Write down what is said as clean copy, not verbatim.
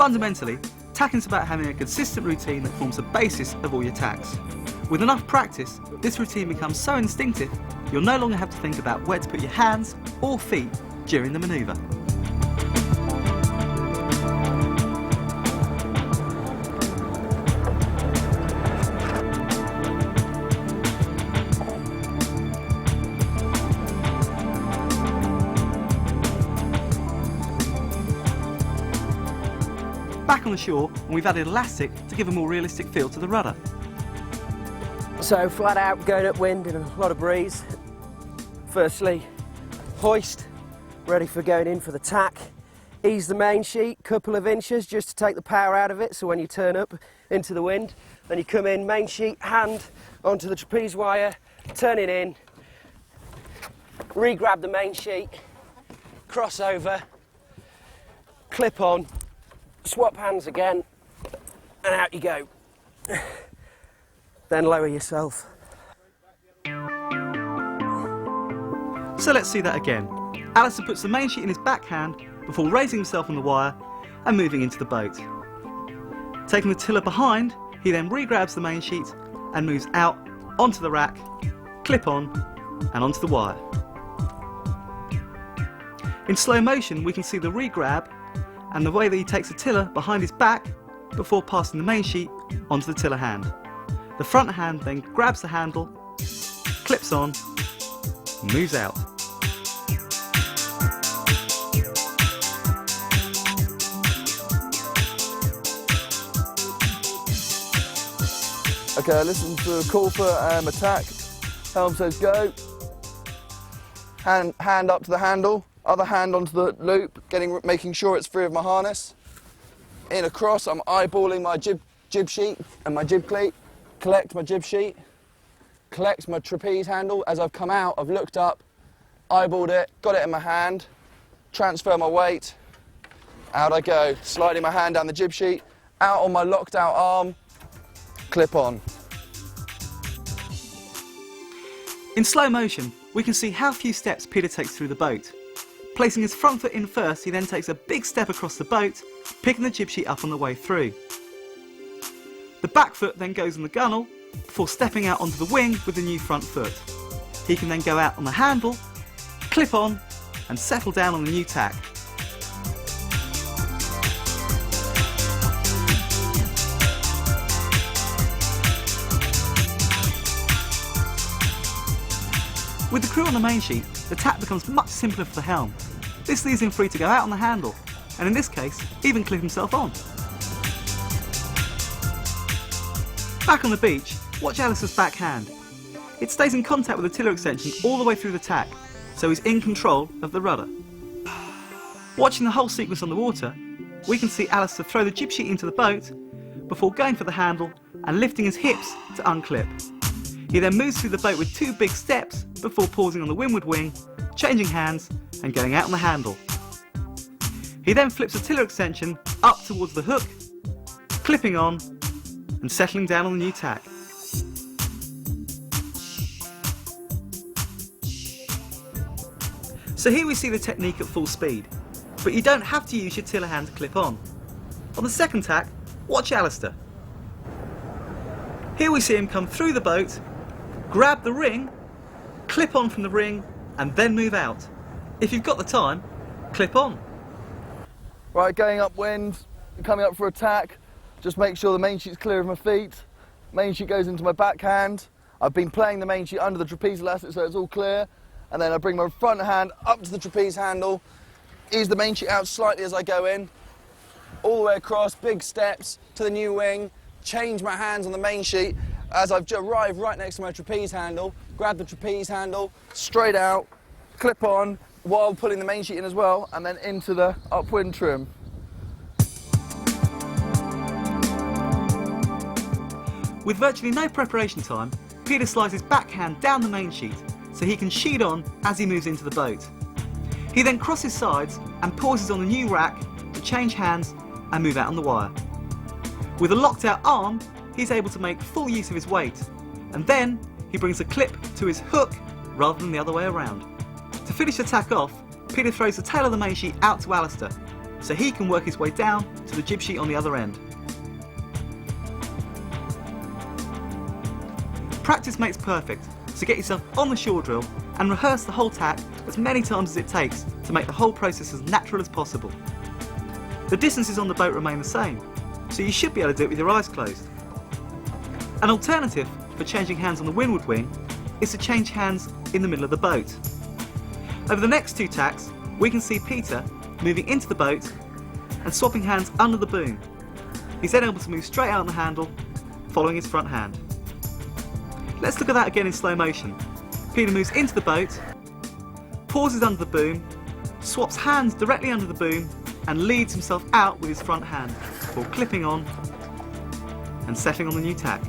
Fundamentally, tacking is about having a consistent routine that forms the basis of all your tacks. With enough practice, this routine becomes so instinctive, you'll no longer have to think about where to put your hands or feet during the manoeuvre. Back on the shore, and we've added elastic to give a more realistic feel to the rudder. So flat out, going upwind and a lot of breeze. Firstly, hoist, ready for going in for the tack. Ease the main sheet, couple of inches just to take the power out of it, so when you turn up into the wind, then you come in, main sheet, hand onto the trapeze wire, turn it in, re-grab the main sheet, cross over, clip on, swap hands again, and out you go. Then lower yourself. So let's see that again. Alistair puts the main sheet in his backhand before raising himself on the wire and moving into the boat. Taking the tiller behind, he then re-grabs the main sheet and moves out onto the rack, clip on and onto the wire. In slow motion we can see the re-grab and the way that he takes the tiller behind his back before passing the main sheet onto the tiller hand. The front hand then grabs the handle, clips on, moves out. Okay, I listen to the call for attack. Helm says go. Hand up to the handle, other hand onto the loop, making sure it's free of my harness. In across, I'm eyeballing my jib sheet and my jib cleat. Collect my jib sheet, collect my trapeze handle. As I've come out, I've looked up, eyeballed it, got it in my hand, transfer my weight, out I go, sliding my hand down the jib sheet, out on my locked out arm, clip on. In slow motion, we can see how few steps Peter takes through the boat. Placing his front foot in first, he then takes a big step across the boat, picking the jib sheet up on the way through. The back foot then goes on the gunnel before stepping out onto the wing with the new front foot. He can then go out on the handle, clip on and settle down on the new tack. With the crew on the main sheet, the tack becomes much simpler for the helm. This leaves him free to go out on the handle, and in this case, even clip himself on. Back on the beach, watch Alistair's backhand. It stays in contact with the tiller extension all the way through the tack, so he's in control of the rudder. Watching the whole sequence on the water, we can see Alistair throw the jib sheet into the boat before going for the handle and lifting his hips to unclip. He then moves through the boat with two big steps before pausing on the windward wing, changing hands and going out on the handle. He then flips the tiller extension up towards the hook, clipping on and settling down on the new tack. So here we see the technique at full speed, but you don't have to use your tiller hand to clip on. On the second tack, watch Alistair. Here we see him come through the boat, grab the ring, clip on from the ring and then move out. If you've got the time, clip on. Right, going upwind, coming up for attack. Just make sure the main sheet's clear of my feet. Main sheet goes into my backhand. I've been playing the main sheet under the trapeze elastic so it's all clear. And then I bring my front hand up to the trapeze handle, ease the main sheet out slightly as I go in, all the way across, big steps to the new wing, change my hands on the main sheet as I've arrived right next to my trapeze handle, grab the trapeze handle, straight out, clip on, while pulling the main sheet in as well, and then into the upwind trim. With virtually no preparation time, Peter slides his backhand down the main sheet so he can sheet on as he moves into the boat. He then crosses sides and pauses on the new rack to change hands and move out on the wire. With a locked out arm, he's able to make full use of his weight, and then he brings a clip to his hook rather than the other way around. To finish the tack off, Peter throws the tail of the main sheet out to Alistair. so he can work his way down to the jib sheet on the other end. Practice makes perfect, so get yourself on the shore drill and rehearse the whole tack as many times as it takes to make the whole process as natural as possible. The distances on the boat remain the same, so you should be able to do it with your eyes closed. An alternative for changing hands on the windward wing is to change hands in the middle of the boat. Over the next 2 tacks, we can see Peter moving into the boat and swapping hands under the boom. He's then able to move straight out on the handle, following his front hand. Let's look at that again in slow motion. Peter moves into the boat, pauses under the boom, swaps hands directly under the boom and leads himself out with his front hand before clipping on and settling on the new tack.